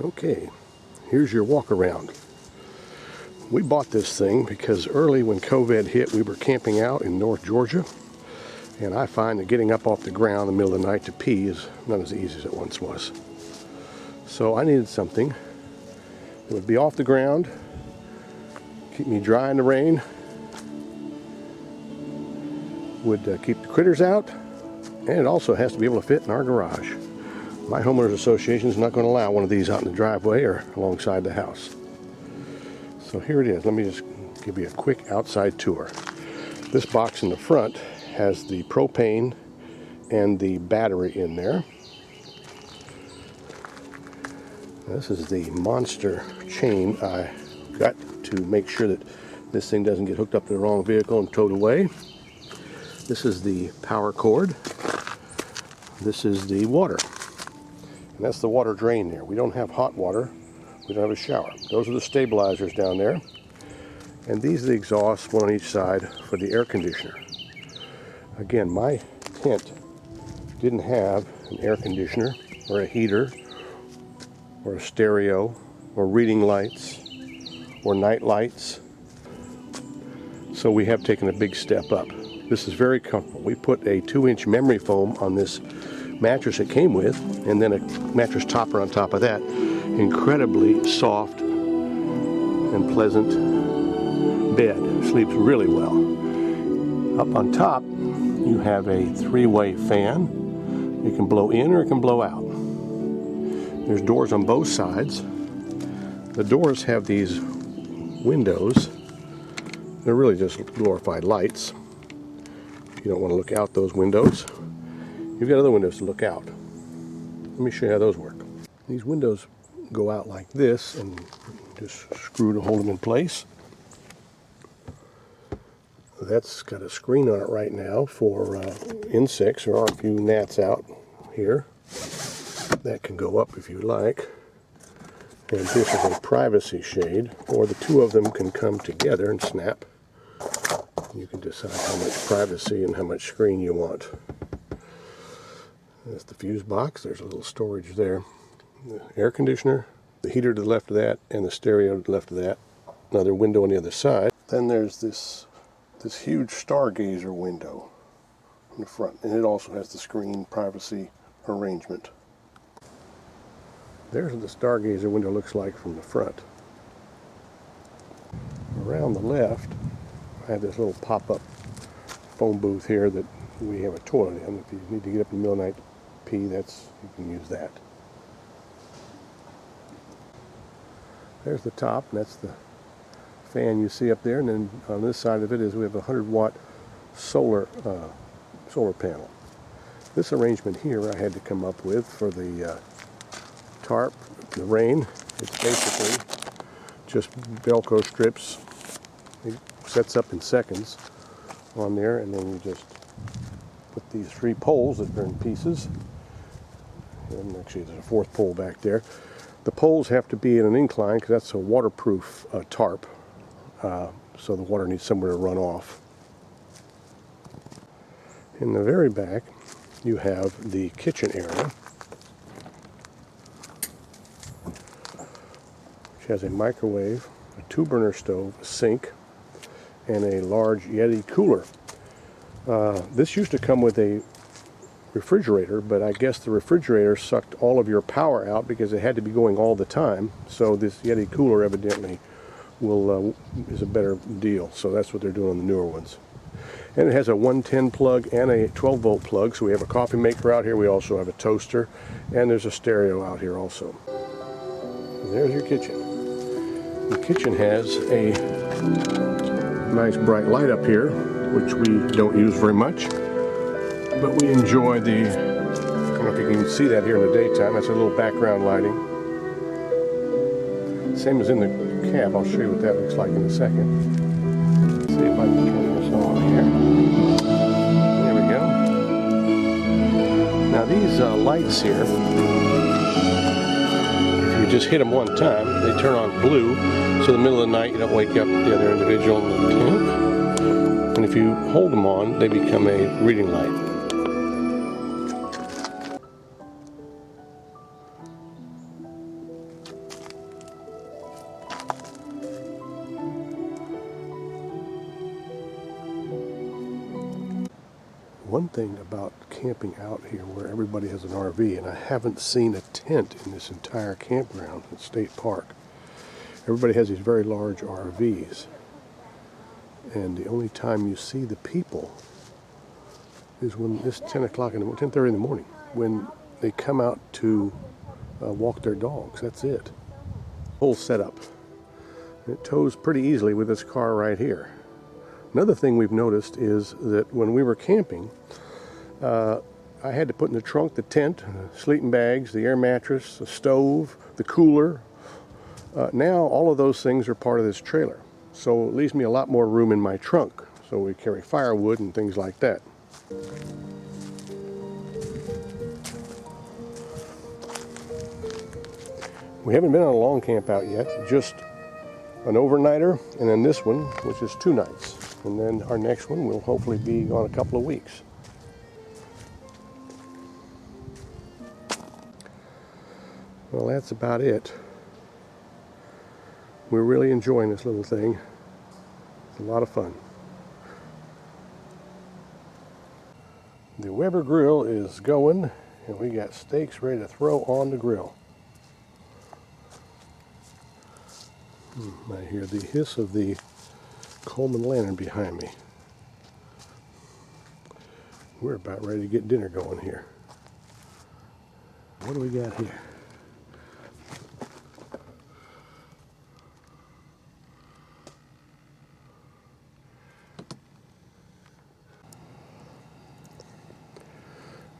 Okay, here's your walk around. We bought this thing because early when COVID hit, we were camping out in North Georgia, and I find that getting up off the ground in the middle of the night to pee is not as easy as it once was. So I needed something that would be off the ground, keep me dry in the rain, would keep the critters out, and it also has to be able to fit in our garage. My homeowners association is not going to allow one of these out in the driveway or alongside the house. So here it is. Let me just give you a quick outside tour. This box in the front has the propane and the battery in there. This is the monster chain I got to make sure that this thing doesn't get hooked up to the wrong vehicle and towed away. This is the power cord. This is the water. And that's the water drain there. We don't have hot water. We don't have a shower. Those are the stabilizers down there. And these are the exhausts, one on each side, for the air conditioner. Again, my tent didn't have an air conditioner or a heater or a stereo or reading lights or night lights. So we have taken a big step up. This is very comfortable. We put a 2-inch memory foam on this mattress it came with, and then a mattress topper on top of that. Incredibly soft and pleasant bed. Sleeps really well. Up on top, you have a 3-way fan. It can blow in or it can blow out. There's doors on both sides. The doors have these windows. They're really just glorified lights. You don't want to look out those windows. You've got other windows to look out. Let me show you how those work. These windows go out like this and just screw to hold them in place. That's got a screen on it right now for insects. There are a few gnats out here. That can go up if you like. And this is a privacy shade, or the two of them can come together and snap. You can decide how much privacy and how much screen you want. That's the fuse box. There's a little storage there. The air conditioner, the heater to the left of that, and the stereo to the left of that. Another window on the other side. Then there's this huge stargazer window in the front, and it also has the screen privacy arrangement. There's what the stargazer window looks like from the front. Around the left, I have this little pop-up phone booth here that we have a toilet in. If you need to get up in the middle of the night to pee, you can use that. There's the top, and that's the fan you see up there. And then on this side of it we have a 100-watt solar panel. This arrangement here I had to come up with for the tarp, the rain. It's basically just Velcro strips. It sets up in seconds on there, and then you just put these 3 poles that are in pieces. And actually there's a 4th pole back there. The poles have to be in an incline because that's a waterproof tarp. So the water needs somewhere to run off. In the very back, you have the kitchen area, which has a microwave, a 2-burner stove, a sink, and a large Yeti cooler. This used to come with a refrigerator, but I guess the refrigerator sucked all of your power out because it had to be going all the time. So this Yeti cooler evidently is a better deal. So that's what they're doing on the newer ones. And it has a 110 plug and a 12-volt plug. So we have a coffee maker out here. We also have a toaster, and there's a stereo out here also. There's your kitchen. The kitchen has a nice bright light up here, which we don't use very much, but we enjoy the, I don't know if you can see that here in the daytime, that's a little background lighting. Same as in the cab. I'll show you what that looks like in a second. Let's see if I can turn this on here. There we go. Now these lights here, if you just hit them one time, they turn on blue, so in the middle of the night you don't wake up the other individual in the tent. And if you hold them on, they become a reading light. one thing about camping out here where everybody has an RV, and I haven't seen a tent in this entire campground at State Park. Everybody has these very large RVs, and the only time you see the people is when it's 10:30 in the morning, when they come out to walk their dogs. That's it. Whole setup. It tows pretty easily with this car right here. Another thing we've noticed is that when we were camping, I had to put in the trunk the tent, sleeping bags, the air mattress, the stove, the cooler. Now all of those things are part of this trailer. So it leaves me a lot more room in my trunk. So we carry firewood and things like that. We haven't been on a long camp out yet, just an overnighter, and then this one, which is 2 nights. And then our next one will hopefully be on a couple of weeks. Well, that's about it. We're really enjoying this little thing. It's a lot of fun. The Weber grill is going, and we got steaks ready to throw on the grill. I hear the hiss of the Coleman lantern behind me. We're about ready to get dinner going here. What do we got here?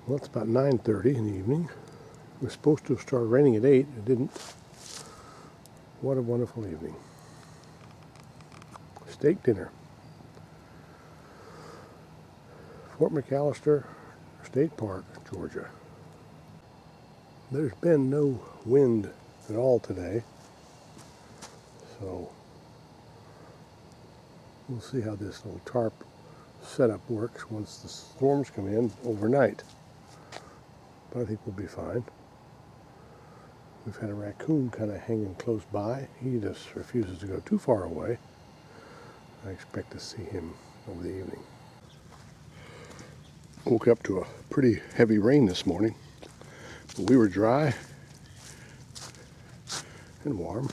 Well, it's about 9:30 in the evening. It was supposed to start raining at 8. It didn't. What a wonderful evening. Steak dinner. Fort McAllister State Park, Georgia. There's been no wind at all today, so we'll see how this little tarp setup works once the storms come in overnight. But I think we'll be fine. We've had a raccoon kind of hanging close by. He just refuses to go too far away. I expect to see him over the evening. Woke up to a pretty heavy rain this morning. But we were dry and warm.